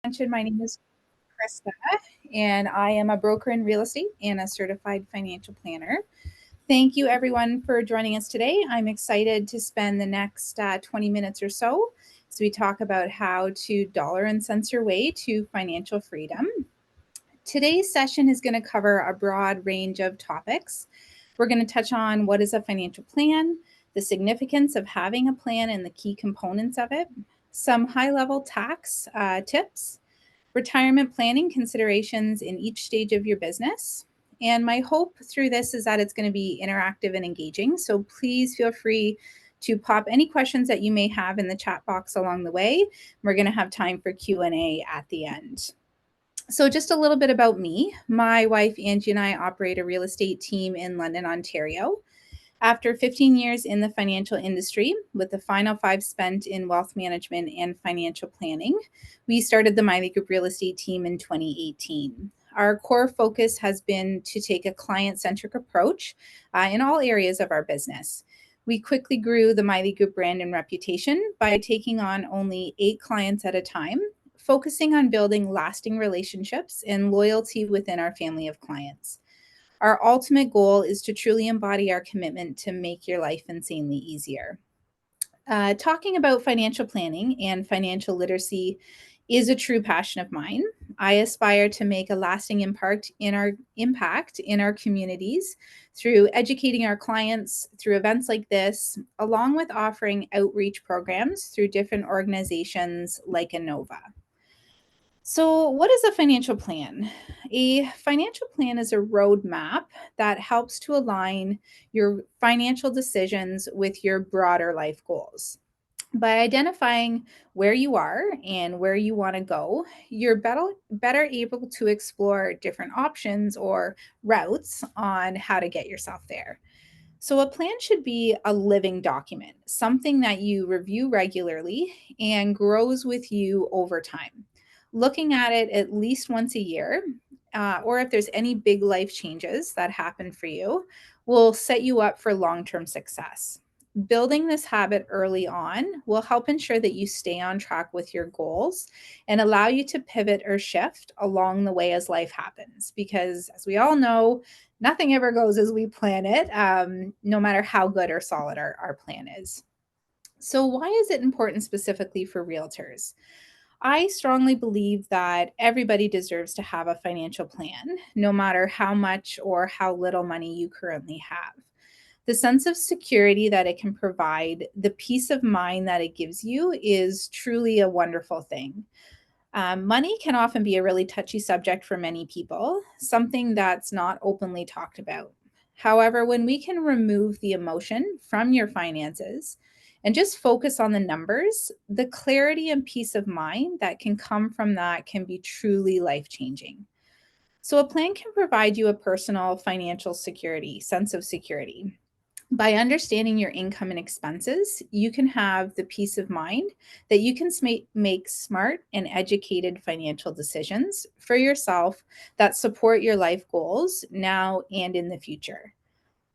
Mentioned, my name is Krista, and I am a broker in real estate and a certified financial planner. Thank you, everyone, for joining us today. I'm excited to spend the next 20 minutes or so as we talk about how to dollar and cents your way to financial freedom. Today's session is going to cover a broad range of topics. We're going to touch on what is a financial plan, the significance of having a plan and the key components of it, some high-level tax tips, retirement planning considerations in each stage of your business. And my hope through this is that it's going to be interactive and engaging. So please feel free to pop any questions that you may have in the chat box along the way. We're going to have time for Q&A at the end. So just a little bit about me. My wife, Angie, and I operate a real estate team in London, Ontario. After 15 years in the financial industry, with the final 5 spent in wealth management and financial planning, we started the MYLIE Group Real Estate team in 2018. Our core focus has been to take a client-centric approach in all areas of our business. We quickly grew the MYLIE Group brand and reputation by taking on only 8 clients at a time, focusing on building lasting relationships and loyalty within our family of clients. Our ultimate goal is to truly embody our commitment to make your life insanely easier. Talking about financial planning and financial literacy is a true passion of mine. I aspire to make a lasting impact in our communities through educating our clients through events like this, along with offering outreach programs through different organizations like Innova. So, what is a financial plan? A financial plan is a roadmap that helps to align your financial decisions with your broader life goals. By identifying where you are and where you want to go, you're better able to explore different options or routes on how to get yourself there. So, a plan should be a living document, something that you review regularly and grows with you over time. Looking at it at least once a year, or if there's any big life changes that happen for you, will set you up for long term success. Building this habit early on will help ensure that you stay on track with your goals and allow you to pivot or shift along the way as life happens. Because, as we all know, nothing ever goes as we plan it, no matter how good or solid our plan is. So, why is it important specifically for realtors? I strongly believe that everybody deserves to have a financial plan, no matter how much or how little money you currently have. The sense of security that it can provide, the peace of mind that it gives you, is truly a wonderful thing. Money can often be a really touchy subject for many people, something that's not openly talked about. However, when we can remove the emotion from your finances and just focus on the numbers, the clarity and peace of mind that can come from that can be truly life changing. So, a plan can provide you a personal financial security, sense of security. By understanding your income and expenses, you can have the peace of mind that you can make smart and educated financial decisions for yourself that support your life goals now and in the future.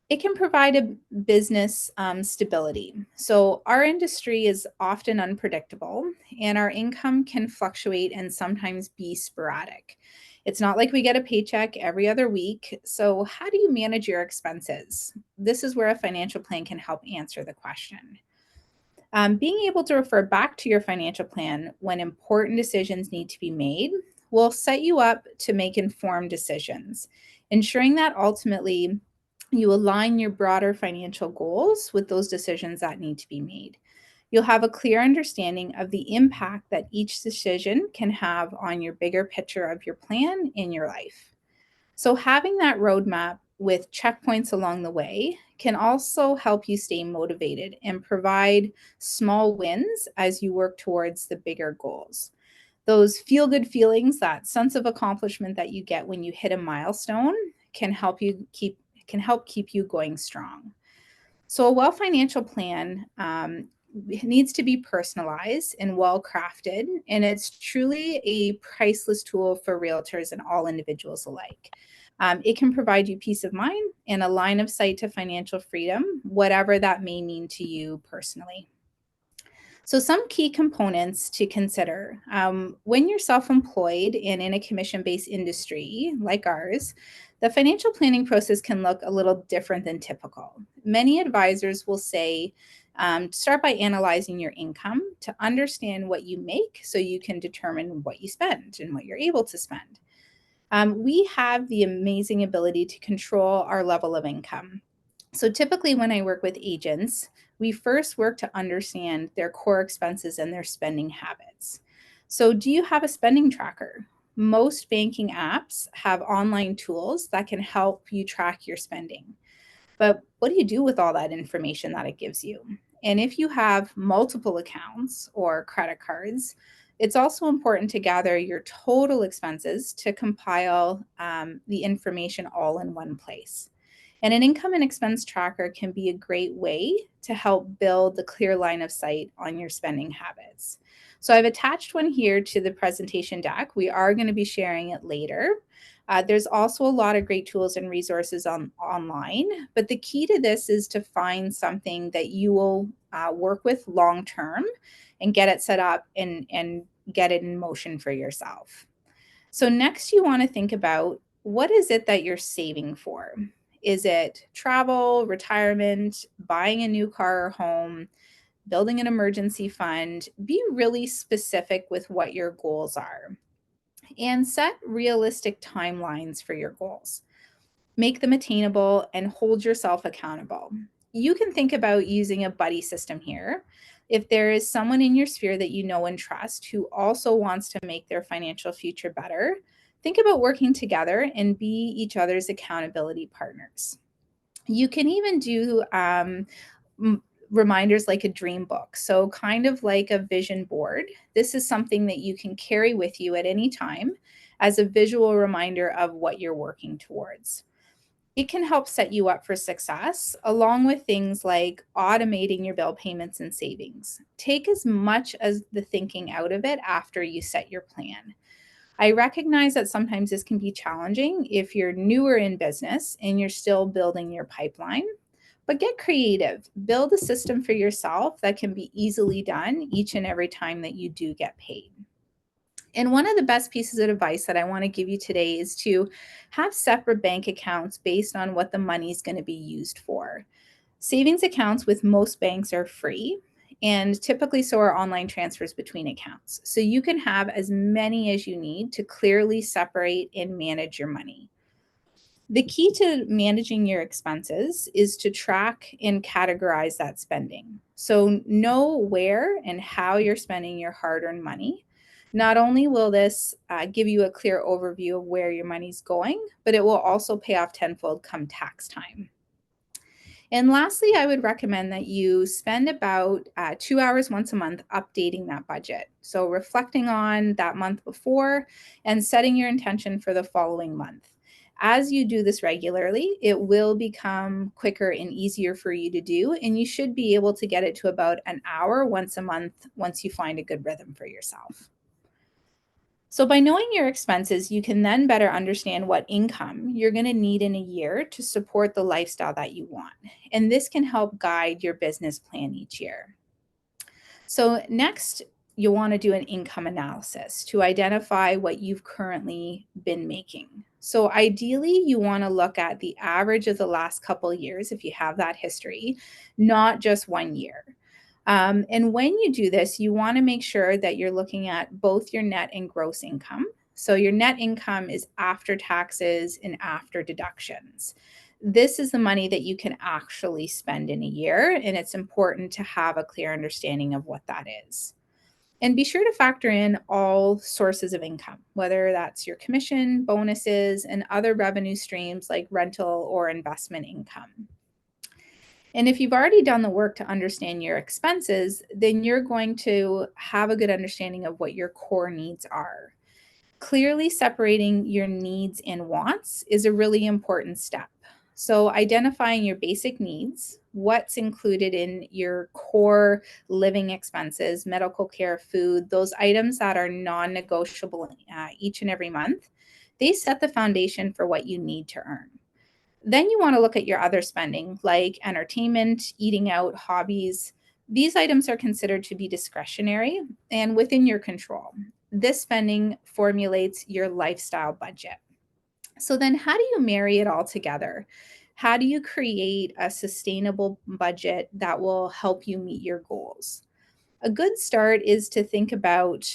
It can provide a business stability. So, our industry is often unpredictable and our income can fluctuate and sometimes be sporadic. It's not like we get a paycheck every other week. So, how do you manage your expenses? This is where a financial plan can help answer the question. Being able to refer back to your financial plan when important decisions need to be made will set you up to make informed decisions, ensuring that ultimately you align your broader financial goals with those decisions that need to be made. You'll have a clear understanding of the impact that each decision can have on your bigger picture of your plan in your life. So, having that roadmap with checkpoints along the way can also help you stay motivated and provide small wins as you work towards the bigger goals. Those feel good feelings, that sense of accomplishment that you get when you hit a milestone, can help keep you going strong. So, a well financial plan needs to be personalized and well crafted, and it's truly a priceless tool for realtors and all individuals alike. It can provide you peace of mind and a line of sight to financial freedom, whatever that may mean to you personally. So some key components to consider. When you're self-employed and in a commission-based industry like ours, the financial planning process can look a little different than typical. Many advisors will say, start by analyzing your income to understand what you make so you can determine what you spend and what you're able to spend. We have the amazing ability to control our level of income. So typically, when I work with agents, we first work to understand their core expenses and their spending habits. So, do you have a spending tracker? Most banking apps have online tools that can help you track your spending. But what do you do with all that information that it gives you? And if you have multiple accounts or credit cards, it's also important to gather your total expenses to compile the information all in one place. And an income and expense tracker can be a great way to help build the clear line of sight on your spending habits. So I've attached one here to the presentation deck. We are going to be sharing it later. There's also a lot of great tools and resources online, but the key to this is to find something that you will work with long term and get it set up and get it in motion for yourself. So next you want to think about, what is it that you're saving for? Is it travel, retirement, buying a new car or home, building an emergency fund? Be really specific with what your goals are and set realistic timelines for your goals. Make them attainable and hold yourself accountable. You can think about using a buddy system here. If there is someone in your sphere that you know and trust who also wants to make their financial future better, think about working together and be each other's accountability partners. You can even do reminders like a dream book. So, kind of like a vision board. This is something that you can carry with you at any time as a visual reminder of what you're working towards. It can help set you up for success, along with things like automating your bill payments and savings. Take as much as the thinking out of it after you set your plan. I recognize that sometimes this can be challenging if you're newer in business and you're still building your pipeline, but get creative. Build a system for yourself that can be easily done each and every time that you do get paid. And one of the best pieces of advice that I want to give you today is to have separate bank accounts based on what the money is going to be used for. Savings accounts with most banks are free, and typically so are online transfers between accounts. So you can have as many as you need to clearly separate and manage your money. The key to managing your expenses is to track and categorize that spending. So know where and how you're spending your hard-earned money. Not only will this give you a clear overview of where your money's going, but it will also pay off tenfold come tax time. And lastly, I would recommend that you spend about 2 hours once a month updating that budget. So reflecting on that month before and setting your intention for the following month. As you do this regularly, it will become quicker and easier for you to do, and you should be able to get it to about an hour once a month once you find a good rhythm for yourself. So by knowing your expenses, you can then better understand what income you're going to need in a year to support the lifestyle that you want. And this can help guide your business plan each year. So next, you'll want to do an income analysis to identify what you've currently been making. So ideally, you want to look at the average of the last couple of years if you have that history, not just 1 year. And when you do this, you want to make sure that you're looking at both your net and gross income. So your net income is after taxes and after deductions. This is the money that you can actually spend in a year, and it's important to have a clear understanding of what that is. And be sure to factor in all sources of income, whether that's your commission, bonuses, and other revenue streams like rental or investment income. And if you've already done the work to understand your expenses, then you're going to have a good understanding of what your core needs are. Clearly separating your needs and wants is a really important step. So, identifying your basic needs, what's included in your core living expenses, medical care, food, those items that are non negotiable each and every month, they set the foundation for what you need to earn. Then you want to look at your other spending like entertainment, eating out, hobbies. These items are considered to be discretionary and within your control. This spending formulates your lifestyle budget. So then how do you marry it all together? How do you create a sustainable budget that will help you meet your goals? A good start is to think about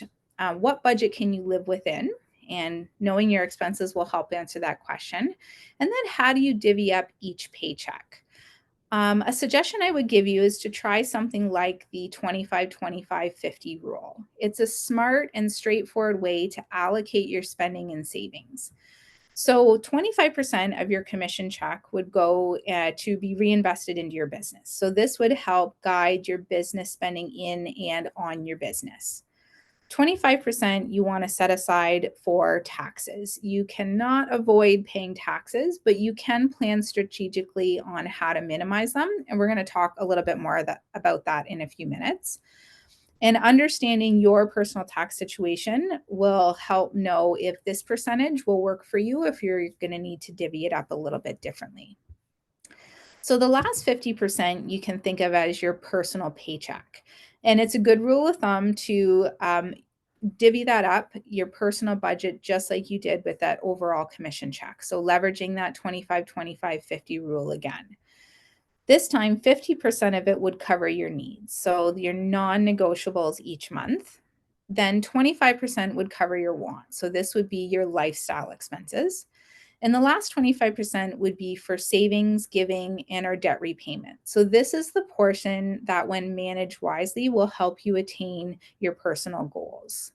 what budget can you live within, and knowing your expenses will help answer that question. And then how do you divvy up each paycheck? A suggestion I would give you is to try something like the 25-25-50 rule. It's a smart and straightforward way to allocate your spending and savings. So 25% of your commission check would go to be reinvested into your business. So this would help guide your business spending in and on your business. 25% you want to set aside for taxes. You cannot avoid paying taxes, but you can plan strategically on how to minimize them. And we're going to talk a little bit more about that in a few minutes. And understanding your personal tax situation will help know if this percentage will work for you, if you're going to need to divvy it up a little bit differently. So the last 50% you can think of as your personal paycheck. And it's a good rule of thumb to divvy that up, your personal budget, just like you did with that overall commission check. So leveraging that 25-25-50 rule again. This time, 50% of it would cover your needs, so your non-negotiables each month. Then 25% would cover your wants. So this would be your lifestyle expenses. And the last 25% would be for savings, giving, and our debt repayment. So this is the portion that, when managed wisely, will help you attain your personal goals.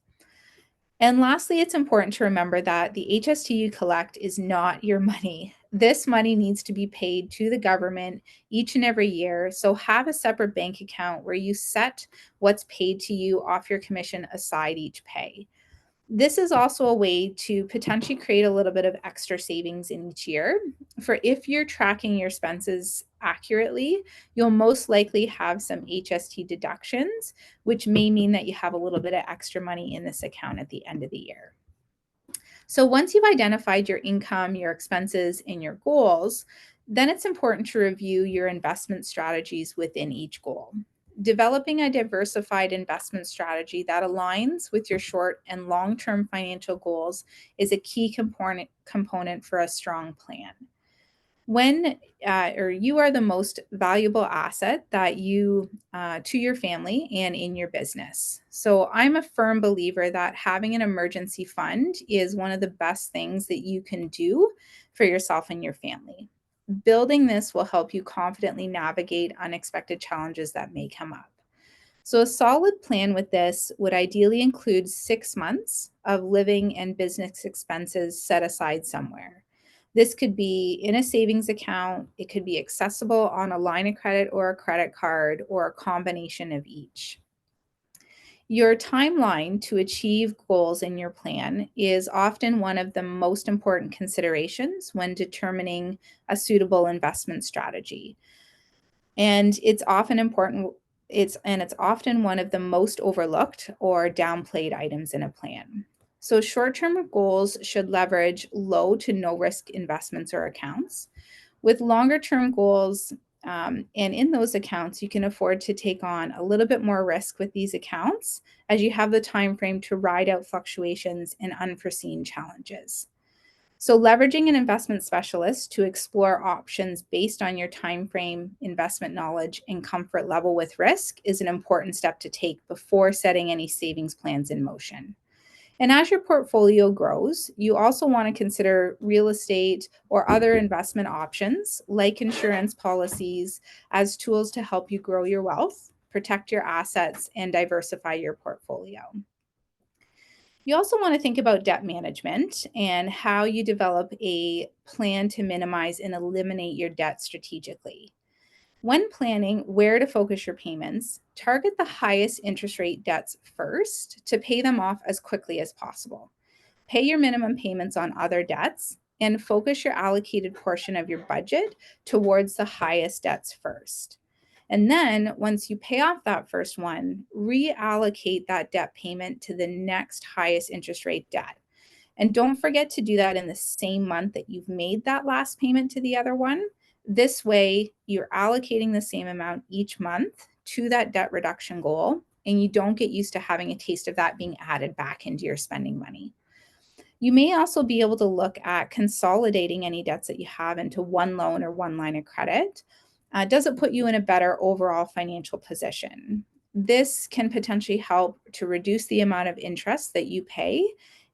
And lastly, it's important to remember that the HST you collect is not your money. This money needs to be paid to the government each and every year. So have a separate bank account where you set what's paid to you off your commission aside each pay. This is also a way to potentially create a little bit of extra savings in each year. For if you're tracking your expenses accurately, you'll most likely have some HST deductions, which may mean that you have a little bit of extra money in this account at the end of the year. So once you've identified your income, your expenses, and your goals, then it's important to review your investment strategies within each goal. Developing a diversified investment strategy that aligns with your short and long-term financial goals is a key component for a strong plan. When you are the most valuable asset that you to your family and in your business. So I'm a firm believer that having an emergency fund is one of the best things that you can do for yourself and your family. Building this will help you confidently navigate unexpected challenges that may come up. So a solid plan with this would ideally include 6 months of living and business expenses set aside somewhere. This could be in a savings account, it could be accessible on a line of credit or a credit card, or a combination of each. Your timeline to achieve goals in your plan is often one of the most important considerations when determining a suitable investment strategy. And it's often one of the most overlooked or downplayed items in a plan. So short-term goals should leverage low to no risk investments or accounts. With longer term goals, and in those accounts, you can afford to take on a little bit more risk with these accounts, as you have the time frame to ride out fluctuations and unforeseen challenges. So leveraging an investment specialist to explore options based on your time frame, investment knowledge, and comfort level with risk is an important step to take before setting any savings plans in motion. And as your portfolio grows, you also want to consider real estate or other investment options like insurance policies as tools to help you grow your wealth, protect your assets, and diversify your portfolio. You also want to think about debt management and how you develop a plan to minimize and eliminate your debt strategically. When planning where to focus your payments, target the highest interest rate debts first to pay them off as quickly as possible. Pay your minimum payments on other debts and focus your allocated portion of your budget towards the highest debts first. And then once you pay off that first one, reallocate that debt payment to the next highest interest rate debt. And don't forget to do that in the same month that you've made that last payment to the other one. This way, you're allocating the same amount each month to that debt reduction goal, and you don't get used to having a taste of that being added back into your spending money. You may also be able to look at consolidating any debts that you have into one loan or one line of credit. Does it put you in a better overall financial position? This can potentially help to reduce the amount of interest that you pay,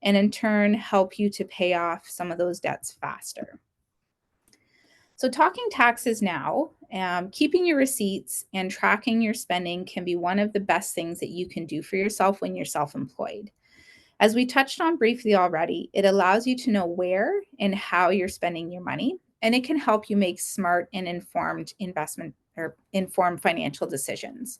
and in turn help you to pay off some of those debts faster. So talking taxes now, keeping your receipts and tracking your spending can be one of the best things that you can do for yourself when you're self-employed. As we touched on briefly already, it allows you to know where and how you're spending your money, and it can help you make smart and informed investment or informed financial decisions.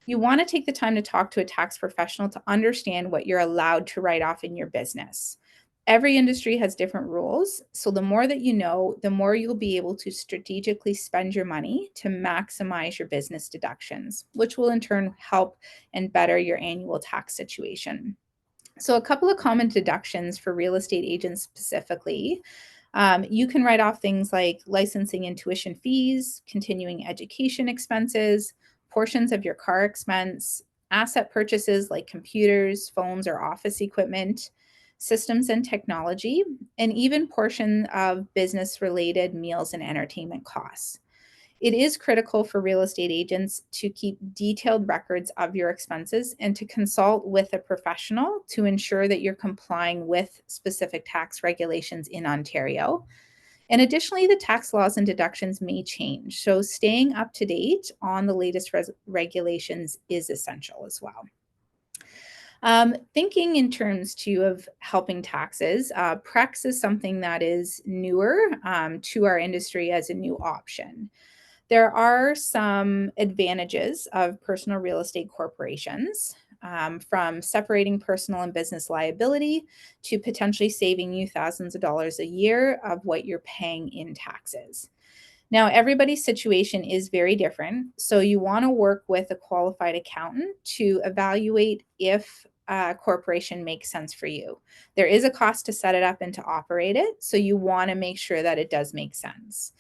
You want to take the time to talk to a tax professional to understand what you're allowed to write off in your business. Every industry has different rules, so the more that you know, the more you'll be able to strategically spend your money to maximize your business deductions, which will in turn help and better your annual tax situation. So a couple of common deductions for real estate agents specifically. You can write off things like licensing and tuition fees, continuing education expenses, portions of your car expense, asset purchases like computers, phones, or office equipment, systems and technology, and even portion of business-related meals and entertainment costs. It is critical for real estate agents to keep detailed records of your expenses and to consult with a professional to ensure that you're complying with specific tax regulations in Ontario. And additionally, the tax laws and deductions may change. So staying up to date on the latest regulations is essential as well. Thinking in terms too of helping taxes, PREX is something that is newer to our industry as a new option. There are some advantages of personal real estate corporations, from separating personal and business liability to potentially saving you thousands of dollars a year of what you're paying in taxes. Now, everybody's situation is very different, so you want to work with a qualified accountant to evaluate if a corporation makes sense for you. There is a cost to set it up and to operate it, so you want to make sure that it does make sense.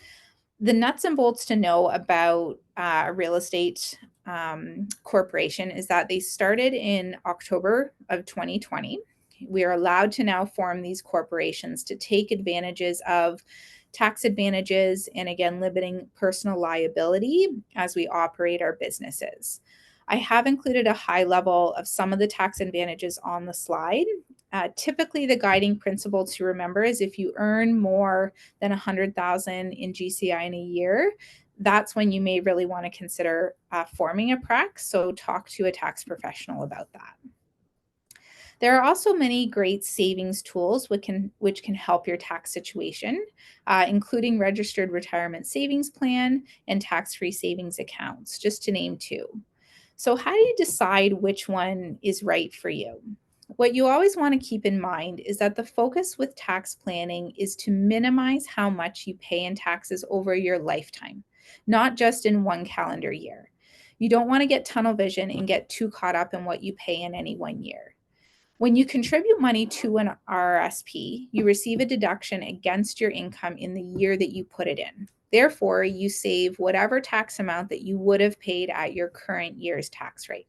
The nuts and bolts to know about a real estate corporation is that they started in October of 2020. We are allowed to now form these corporations to take advantages of tax advantages and, again, limiting personal liability as we operate our businesses. I have included a high level of some of the tax advantages on the slide. Typically, the guiding principle to remember is if you earn more than $100,000 in GCI in a year, that's when you may really want to consider forming a PREC. So talk to a tax professional about that. There are also many great savings tools which can help your tax situation, including registered retirement savings plan and tax-free savings accounts, just to name two. So how do you decide which one is right for you? What you always want to keep in mind is that the focus with tax planning is to minimize how much you pay in taxes over your lifetime, not just in one calendar year. You don't want to get tunnel vision and get too caught up in what you pay in any one year. When you contribute money to an RRSP, you receive a deduction against your income in the year that you put it in. Therefore, you save whatever tax amount that you would have paid at your current year's tax rate.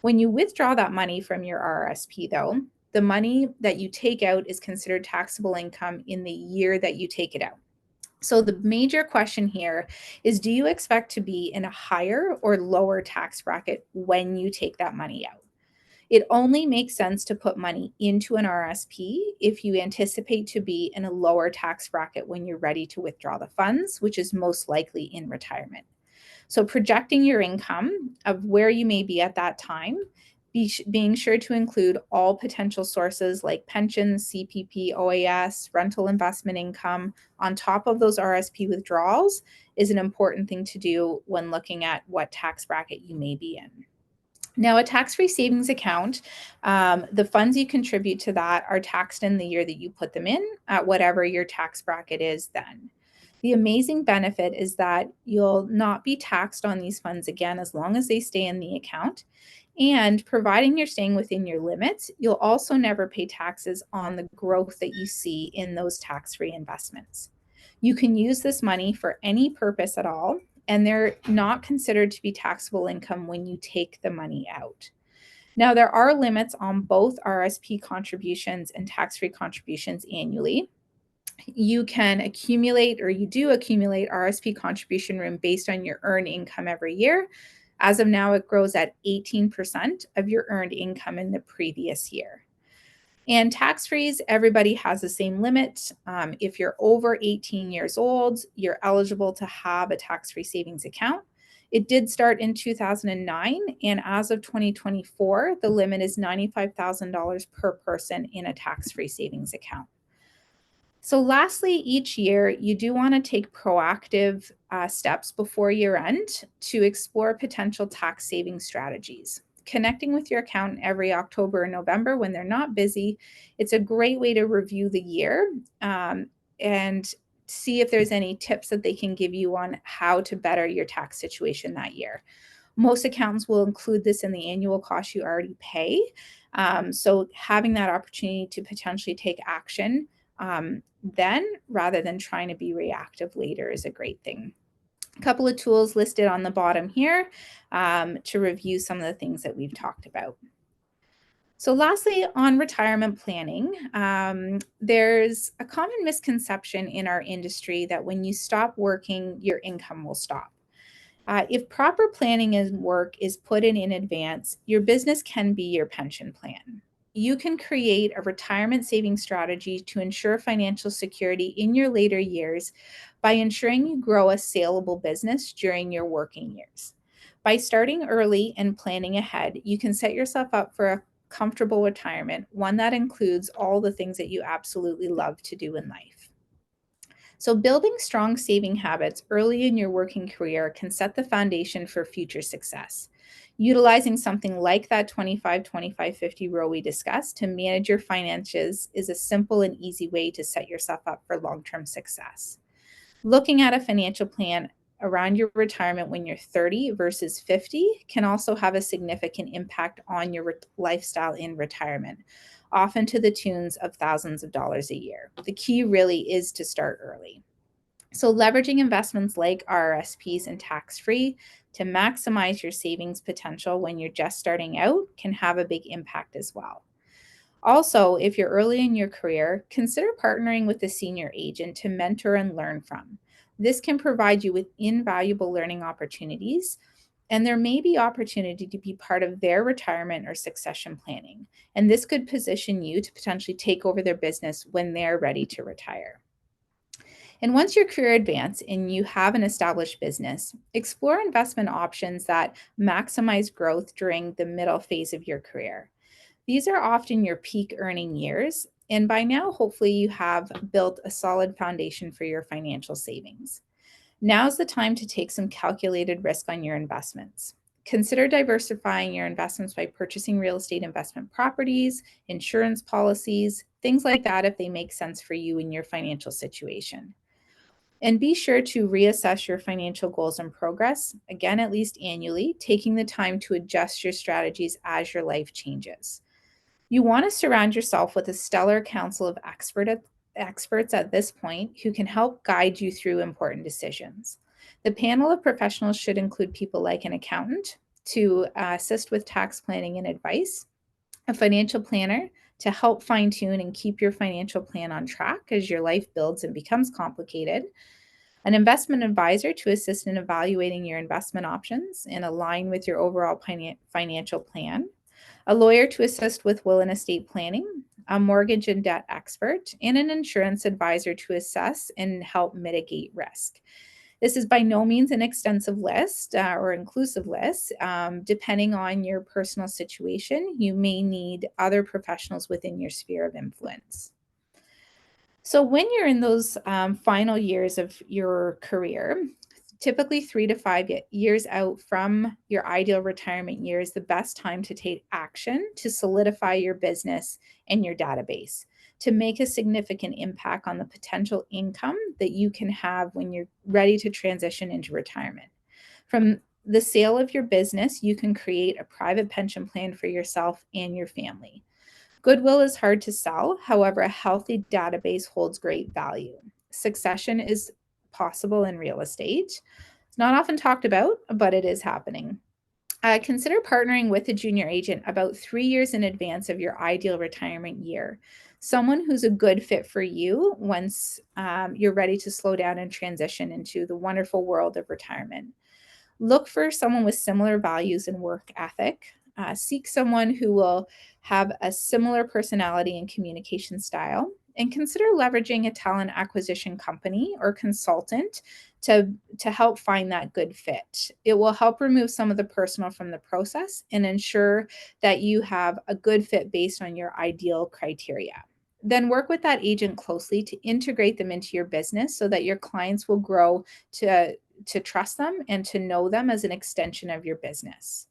When you withdraw that money from your RRSP, though, the money that you take out is considered taxable income in the year that you take it out. So the major question here is, do you expect to be in a higher or lower tax bracket when you take that money out? It only makes sense to put money into an RSP if you anticipate to be in a lower tax bracket when you're ready to withdraw the funds, which is most likely in retirement. So projecting your income of where you may be at that time, being sure to include all potential sources like pensions, CPP, OAS, rental investment income on top of those RSP withdrawals is an important thing to do when looking at what tax bracket you may be in. Now, a tax-free savings account, the funds you contribute to that are taxed in the year that you put them in at whatever your tax bracket is then. The amazing benefit is that you'll not be taxed on these funds again as long as they stay in the account. And providing you're staying within your limits, you'll also never pay taxes on the growth that you see in those tax-free investments. You can use this money for any purpose at all, and they're not considered to be taxable income when you take the money out. Now, there are limits on both RSP contributions and tax-free contributions annually. You can accumulate, or you do accumulate, RSP contribution room based on your earned income every year. As of now, it grows at 18% of your earned income in the previous year. And tax-frees, everybody has the same limit. If you're over 18 years old, you're eligible to have a tax-free savings account. It did start in 2009, and as of 2024, the limit is $95,000 per person in a tax-free savings account. So lastly, each year, you do want to take proactive steps before year end to explore potential tax saving strategies. Connecting with your accountant every October and November when they're not busy, it's a great way to review the year and see if there's any tips that they can give you on how to better your tax situation that year. Most accountants will include this in the annual cost you already pay. So having that opportunity to potentially take action then, rather than trying to be reactive later, is a great thing. A couple of tools listed on the bottom here to review some of the things that we've talked about. So lastly, on retirement planning, there's a common misconception in our industry that when you stop working, your income will stop. If proper planning and work is put in advance, your business can be your pension plan. You can create a retirement saving strategy to ensure financial security in your later years by ensuring you grow a saleable business during your working years. By starting early and planning ahead, you can set yourself up for a comfortable retirement, one that includes all the things that you absolutely love to do in life. So building strong saving habits early in your working career can set the foundation for future success. Utilizing something like that 25-25-50 rule we discussed to manage your finances is a simple and easy way to set yourself up for long-term success. Looking at a financial plan around your retirement when you're 30 versus 50 can also have a significant impact on your lifestyle in retirement, often to the tunes of thousands of dollars a year. The key really is to start early. So leveraging investments like RRSPs and tax-free to maximize your savings potential when you're just starting out can have a big impact as well. Also, if you're early in your career, consider partnering with a senior agent to mentor and learn from. This can provide you with invaluable learning opportunities, and there may be opportunity to be part of their retirement or succession planning. And this could position you to potentially take over their business when they're ready to retire. And once your career advances and you have an established business, explore investment options that maximize growth during the middle phase of your career. These are often your peak earning years, and by now, hopefully, you have built a solid foundation for your financial savings. Now's the time to take some calculated risk on your investments. Consider diversifying your investments by purchasing real estate investment properties, insurance policies, things like that if they make sense for you in your financial situation. And be sure to reassess your financial goals and progress, again, at least annually, taking the time to adjust your strategies as your life changes. You want to surround yourself with a stellar council of experts at this point who can help guide you through important decisions. The panel of professionals should include people like an accountant to assist with tax planning and advice, a financial planner to help fine-tune and keep your financial plan on track as your life builds and becomes complicated, an investment advisor to assist in evaluating your investment options and align with your overall financial plan, a lawyer to assist with will and estate planning, a mortgage and debt expert, and an insurance advisor to assess and help mitigate risk. This is by no means an extensive list or inclusive list. Depending on your personal situation, you may need other professionals within your sphere of influence. So when you're in those final years of your career, typically 3 to 5 years out from your ideal retirement year is the best time to take action to solidify your business and your database to make a significant impact on the potential income that you can have when you're ready to transition into retirement. From the sale of your business, you can create a private pension plan for yourself and your family. Goodwill is hard to sell. However, a healthy database holds great value. Succession is possible in real estate. It's not often talked about, but it is happening. Consider partnering with a junior agent about 3 years in advance of your ideal retirement year. Someone who's a good fit for you once you're ready to slow down and transition into the wonderful world of retirement. Look for someone with similar values and work ethic. Seek someone who will have a similar personality and communication style. And consider leveraging a talent acquisition company or consultant to help find that good fit. It will help remove some of the personal from the process and ensure that you have a good fit based on your ideal criteria. Then work with that agent closely to integrate them into your business so that your clients will grow to trust them and to know them as an extension of your business.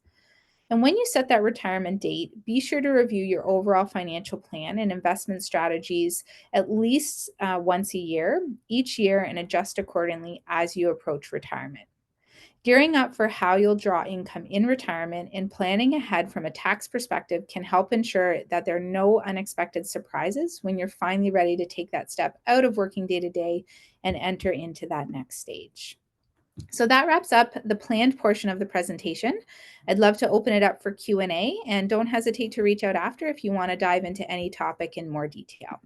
And when you set that retirement date, be sure to review your overall financial plan and investment strategies at least once a year, each year, and adjust accordingly as you approach retirement. Gearing up for how you'll draw income in retirement and planning ahead from a tax perspective can help ensure that there are no unexpected surprises when you're finally ready to take that step out of working day to day and enter into that next stage. So that wraps up the planned portion of the presentation. I'd love to open it up for Q&A, and don't hesitate to reach out after if you want to dive into any topic in more detail.